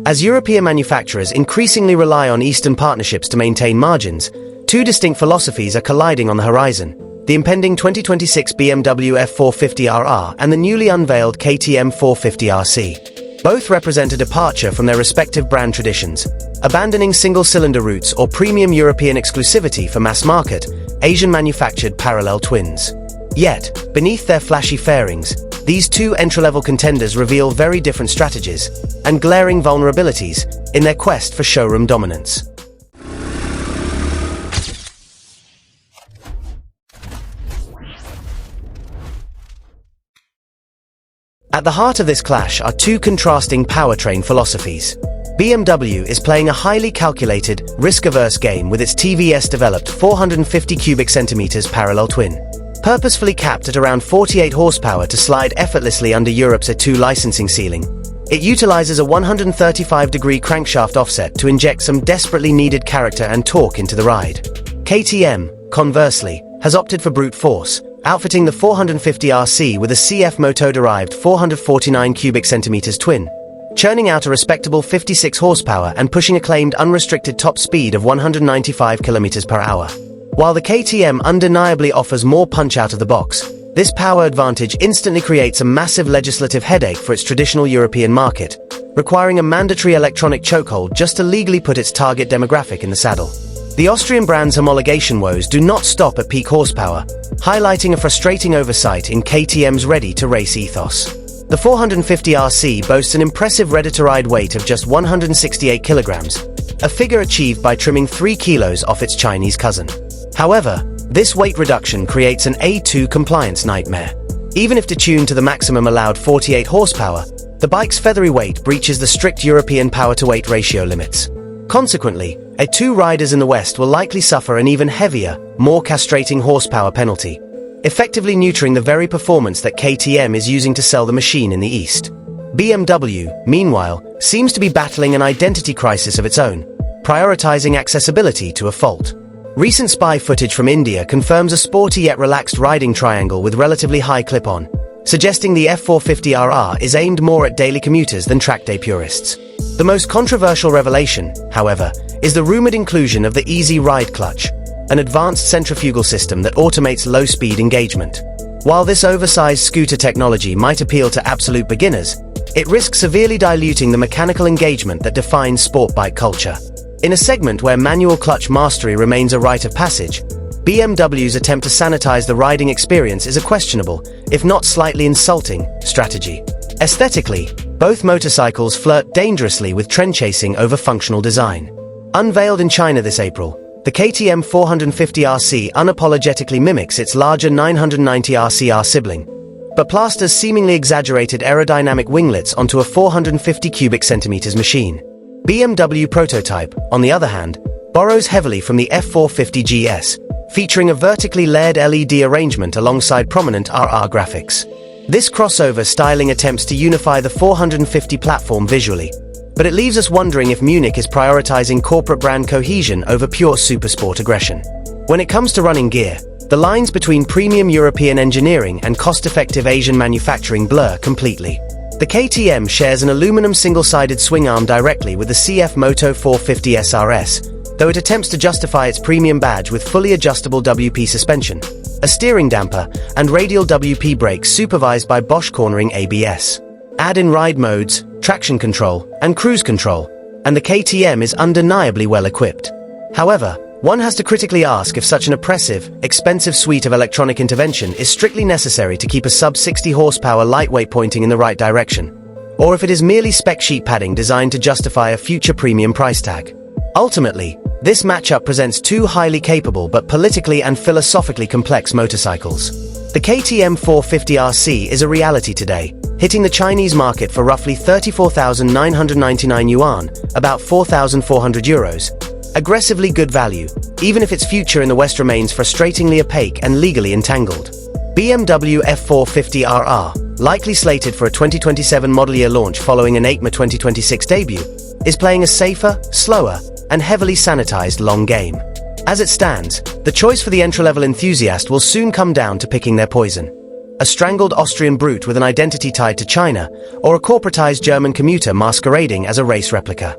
As European manufacturers increasingly rely on Eastern partnerships to maintain margins, two distinct philosophies are colliding on the horizon: the impending 2026 BMW F450RR and the newly unveiled KTM 450RC. Both represent a departure from their respective brand traditions, abandoning single-cylinder routes or premium European exclusivity for mass-market, Asian-manufactured parallel twins. Yet, beneath their flashy fairings, these two entry-level contenders reveal very different strategies and glaring vulnerabilities in their quest for showroom dominance. At the heart of this clash are two contrasting powertrain philosophies. BMW is playing a highly calculated, risk-averse game with its TVS-developed 450 cubic centimeters parallel twin. Purposefully capped at around 48 horsepower to slide effortlessly under Europe's A2 licensing ceiling, it utilizes a 135-degree crankshaft offset to inject some desperately needed character and torque into the ride. KTM, conversely, has opted for brute force, outfitting the 450RC with a CF motor-derived 449 cubic centimeters twin, churning out a respectable 56 horsepower and pushing a claimed unrestricted top speed of 195 kilometers per hour. While the KTM undeniably offers more punch out of the box, this power advantage instantly creates a massive legislative headache for its traditional European market, requiring a mandatory electronic chokehold just to legally put its target demographic in the saddle. The Austrian brand's homologation woes do not stop at peak horsepower, highlighting a frustrating oversight in KTM's ready-to-race ethos. The 450RC boasts an impressive ready-to-ride weight of just 168 kilograms, a figure achieved by trimming 3 kilos off its Chinese cousin. However, this weight reduction creates an A2 compliance nightmare. Even if detuned to the maximum allowed 48 horsepower, the bike's feathery weight breaches the strict European power-to-weight ratio limits. Consequently, A2 riders in the West will likely suffer an even heavier, more castrating horsepower penalty, effectively neutering the very performance that KTM is using to sell the machine in the East. BMW, meanwhile, seems to be battling an identity crisis of its own, prioritizing accessibility to a fault. Recent spy footage from India confirms a sporty yet relaxed riding triangle with relatively high clip-on, suggesting the F450RR is aimed more at daily commuters than track day purists. The most controversial revelation, however, is the rumored inclusion of the Easy Ride Clutch, an advanced centrifugal system that automates low-speed engagement. While this oversized scooter technology might appeal to absolute beginners, it risks severely diluting the mechanical engagement that defines sport bike culture. In a segment where manual clutch mastery remains a rite of passage, BMW's attempt to sanitize the riding experience is a questionable, if not slightly insulting, strategy. Aesthetically, both motorcycles flirt dangerously with trend chasing over functional design. Unveiled in China this April, the KTM 450RC unapologetically mimics its larger 990RCR sibling, but plasters seemingly exaggerated aerodynamic winglets onto a 450 cubic centimeters machine. BMW prototype, on the other hand, borrows heavily from the F450GS, featuring a vertically layered LED arrangement alongside prominent RR graphics. This crossover styling attempts to unify the 450 platform visually, but it leaves us wondering if Munich is prioritizing corporate brand cohesion over pure supersport aggression. When it comes to running gear, the lines between premium European engineering and cost-effective Asian manufacturing blur completely. The KTM shares an aluminum single-sided swing arm directly with the CF Moto 450 SRS, though it attempts to justify its premium badge with fully adjustable WP suspension, a steering damper, and radial WP brakes supervised by Bosch cornering ABS. Add in ride modes, traction control, and cruise control, and the KTM is undeniably well equipped. However, one has to critically ask if such an oppressive, expensive suite of electronic intervention is strictly necessary to keep a sub-60 horsepower lightweight pointing in the right direction, or if it is merely spec sheet padding designed to justify a future premium price tag. Ultimately, this matchup presents two highly capable but politically and philosophically complex motorcycles. The KTM 450RC is a reality today, hitting the Chinese market for roughly 34,999 yuan, about 4,400 euros. Aggressively good value, even if its future in the West remains frustratingly opaque and legally entangled. BMW F450RR, likely slated for a 2027 model year launch following an EICMA 2026 debut, is playing a safer, slower, and heavily sanitized long game. As it stands, the choice for the entry-level enthusiast will soon come down to picking their poison. a strangled Austrian brute with an identity tied to China, or a corporatized German commuter masquerading as a race replica.